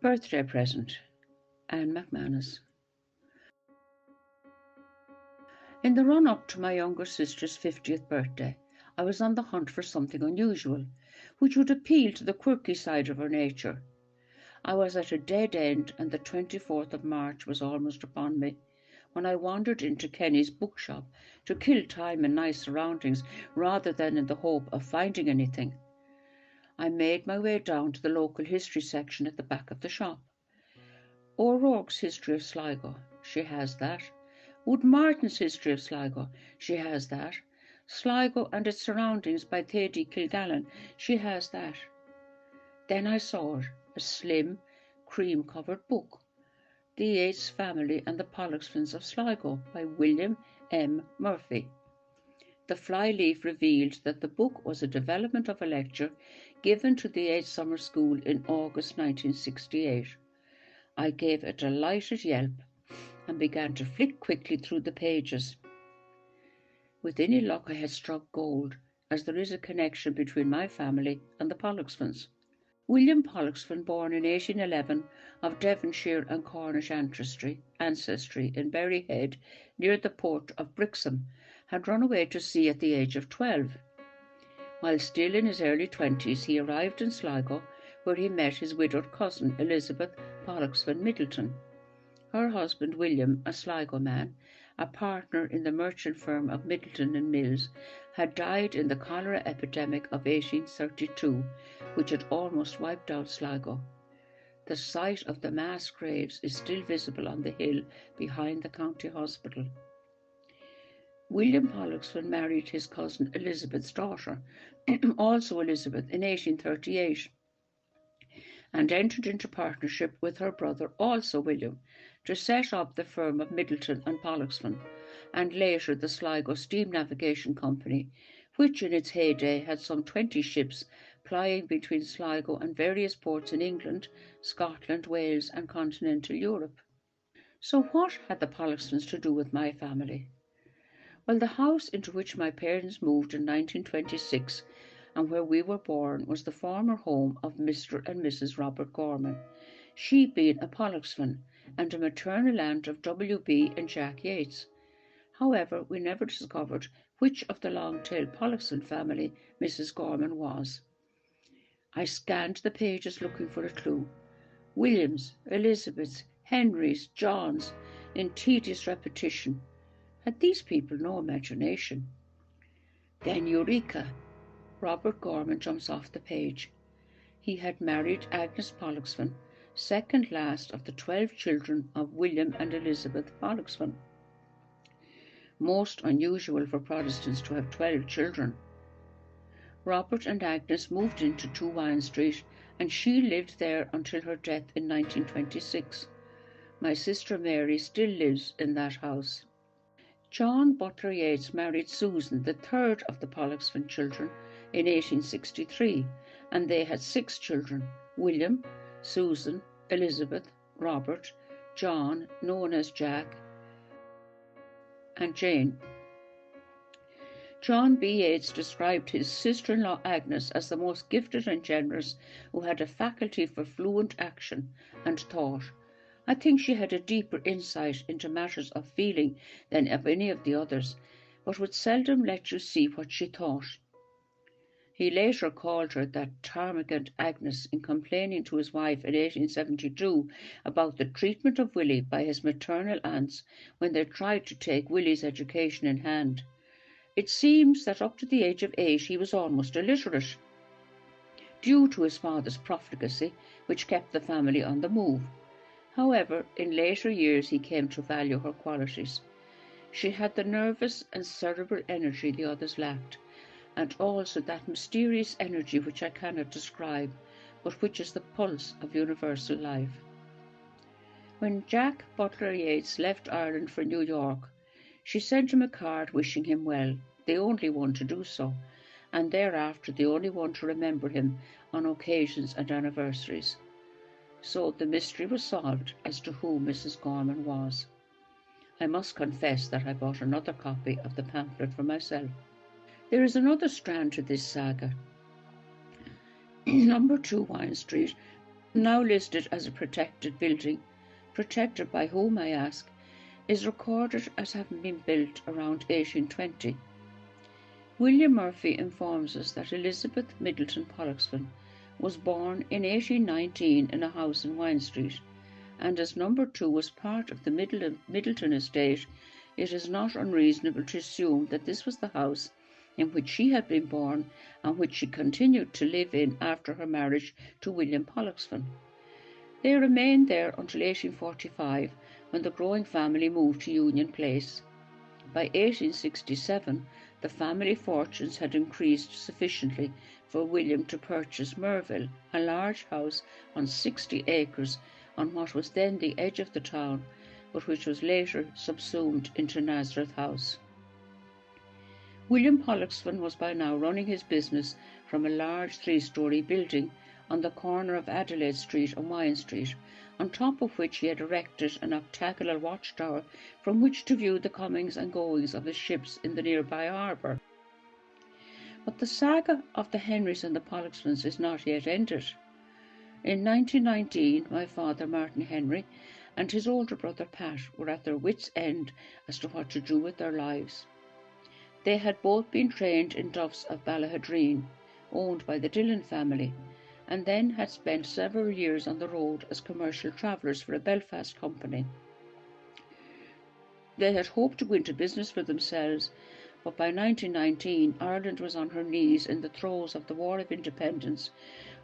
Birthday present, Anne McManus. In the run-up to my younger sister's 50th birthday, I was on the hunt for something unusual, which would appeal to the quirky side of her nature. I was at a dead end, and the 24th of March was almost upon me, when I wandered into Kenny's bookshop to kill time in nice surroundings rather than in the hope of finding anything. I made my way down to the local history section at the back of the shop. O'Rourke's History of Sligo, she has that. Wood Martin's History of Sligo, she has that. Sligo and its Surroundings by Thady Kilgallen, she has that. Then I saw it, a slim, cream-covered book, The Yates Family and the Pollexfens of Sligo by William M. Murphy. The flyleaf revealed that the book was a development of a lecture given to the Yates Summer School in August 1968. I gave a delighted yelp and began to flick quickly through the pages. With any luck I had struck gold, as there is a connection between my family and the Pollexfens. William Pollexfen, born in 1811, of Devonshire and Cornish ancestry in Berryhead, near the port of Brixham, had run away to sea at the age of 12. While still in his early 20s, he arrived in Sligo, where he met his widowed cousin, Elizabeth Pollexfen Middleton. Her husband, William, a Sligo man, a partner in the merchant firm of Middleton and Mills, had died in the cholera epidemic of 1832, which had almost wiped out Sligo. The site of the mass graves is still visible on the hill behind the county hospital. William Pollexfen married his cousin Elizabeth's daughter, also Elizabeth, in 1838, and entered into partnership with her brother, also William, to set up the firm of Middleton and Pollexfen, and later the Sligo Steam Navigation Company, which in its heyday had some 20 ships plying between Sligo and various ports in England, Scotland, Wales, and continental Europe. So what had the Pollexfens to do with my family? Well, the house into which my parents moved in 1926 and where we were born was the former home of Mr. and Mrs. Robert Gorman, she being a Pollexfen and a maternal aunt of W.B. and Jack Yates. However, we never discovered which of the long-tailed Pollexfen family Mrs. Gorman was. I scanned the pages looking for a clue. Williams, Elizabeths, Henrys, Johns, in tedious repetition. Had these people no imagination? Then Eureka! Robert Gorman jumps off the page. He had married Agnes Pollexfen, second last of the 12 children of William and Elizabeth Pollexfen. Most unusual for Protestants to have 12 children. Robert and Agnes moved into 2 Wine Street, and she lived there until her death in 1926. My sister Mary still lives in that house. John Butler Yates married Susan, the third of the Pollexfen children, in 1863, and they had 6 children: William, Susan, Elizabeth, Robert, John, known as Jack, and Jane. John B. Yates described his sister-in-law Agnes as the most gifted and generous, who had a faculty for fluent action and thought. I think she had a deeper insight into matters of feeling than of any of the others, but would seldom let you see what she thought. He later called her that termagant Agnes in complaining to his wife in 1872 about the treatment of Willie by his maternal aunts when they tried to take Willie's education in hand. It seems that up to the age of 8 he was almost illiterate, due to his father's profligacy, which kept the family on the move. However, in later years he came to value her qualities. She had the nervous and cerebral energy the others lacked, and also that mysterious energy which I cannot describe, but which is the pulse of universal life. When Jack Butler Yates left Ireland for New York, she sent him a card wishing him well, the only one to do so, and thereafter the only one to remember him on occasions and anniversaries. So the mystery was solved as to who Mrs. Gorman was. I must confess that I bought another copy of the pamphlet for myself. There is another strand to this saga. Number 2 Wine Street now listed as a protected building, protected by whom, I ask, is recorded as having been built around 1820. William Murphy informs us that Elizabeth Middleton Pollexfen was born in 1819 in a house in Wine Street, and as number 2 was part of the Middleton estate, it is not unreasonable to assume that this was the house in which she had been born and which she continued to live in after her marriage to William Pollexfen. They remained there until 1845, when the growing family moved to Union Place. By 1867, the family fortunes had increased sufficiently for William to purchase Merville, a large house on 60 acres on what was then the edge of the town, but which was later subsumed into Nazareth House. William Pollexfen was by now running his business from a large 3-story building on the corner of Adelaide Street and Wine Street, on top of which he had erected an octagonal watchtower from which to view the comings and goings of his ships in the nearby harbour. But the saga of the Henrys and the Pollexfens is not yet ended. In 1919, my father, Martin Henry, and his older brother Pat were at their wits' end as to what to do with their lives. They had both been trained in Duff's of Ballahadreen, owned by the Dillon family, and then had spent several years on the road as commercial travellers for a Belfast company. They had hoped to go into business for themselves, but by 1919 Ireland was on her knees in the throes of the War of Independence,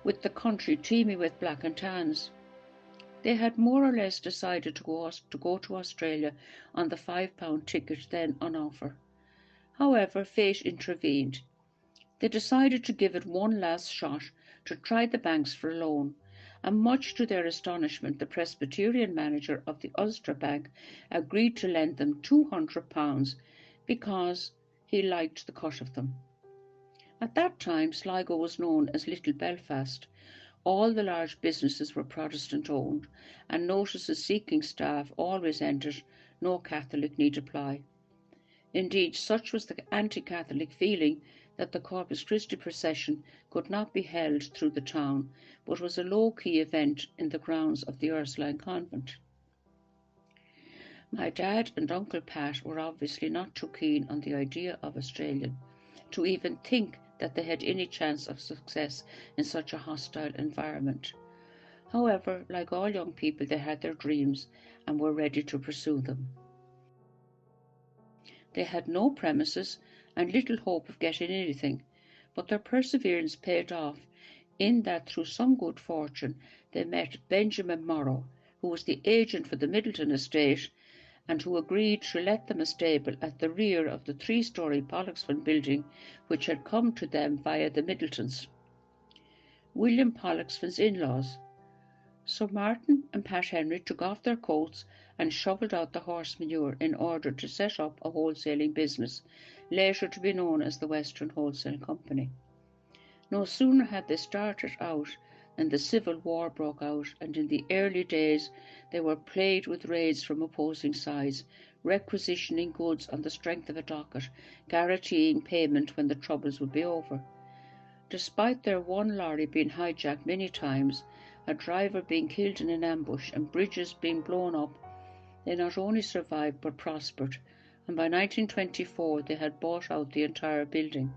with the country teeming with black and tans. They had more or less decided to go to Australia on the £5 ticket then on offer. However, fate intervened. They decided to give it one last shot, to try the banks for a loan, and much to their astonishment, the Presbyterian manager of the Ulster Bank agreed to lend them £200 because he liked the cut of them. At that time, Sligo was known as Little Belfast. All the large businesses were Protestant-owned, and notices seeking staff always entered, "No Catholic need apply." Indeed, such was the anti-Catholic feeling that the Corpus Christi procession could not be held through the town, but was a low-key event in the grounds of the Ursuline Convent. My dad and Uncle Pat were obviously not too keen on the idea of Australia, to even think that they had any chance of success in such a hostile environment. However, like all young people, they had their dreams and were ready to pursue them. They had no premises and little hope of getting anything, but their perseverance paid off in that through some good fortune they met Benjamin Morrow, who was the agent for the Middleton estate and who agreed to let them a stable at the rear of the 3-story Pollexfen building which had come to them via the Middletons, William Pollexfen's in-laws. So Martin and Pat Henry took off their coats and shovelled out the horse manure in order to set up a wholesaling business, later to be known as the Western Wholesale Company. No sooner had they started out than the Civil War broke out, and in the early days they were plagued with raids from opposing sides, requisitioning goods on the strength of a docket, guaranteeing payment when the troubles would be over. Despite their one lorry being hijacked many times, a driver being killed in an ambush, and bridges being blown up, they not only survived but prospered, and by 1924 they had bought out the entire building.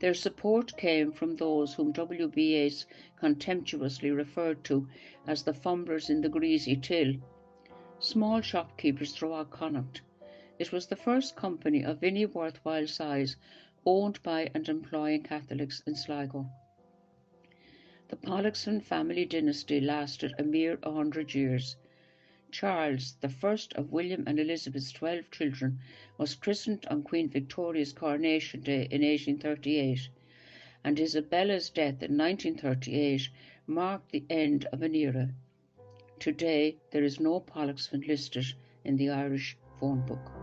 Their support came from those whom WBAs contemptuously referred to as the fumblers in the greasy till, small shopkeepers throughout Connacht. It was the first company of any worthwhile size owned by and employing Catholics in Sligo. The Pollexfen family dynasty lasted a mere 100 years. Charles, the first of William and Elizabeth's 12 children, was christened on Queen Victoria's coronation day in 1838, and Isabella's death in 1938 marked the end of an era. Today there is no Pollexfen listed in the Irish phone book.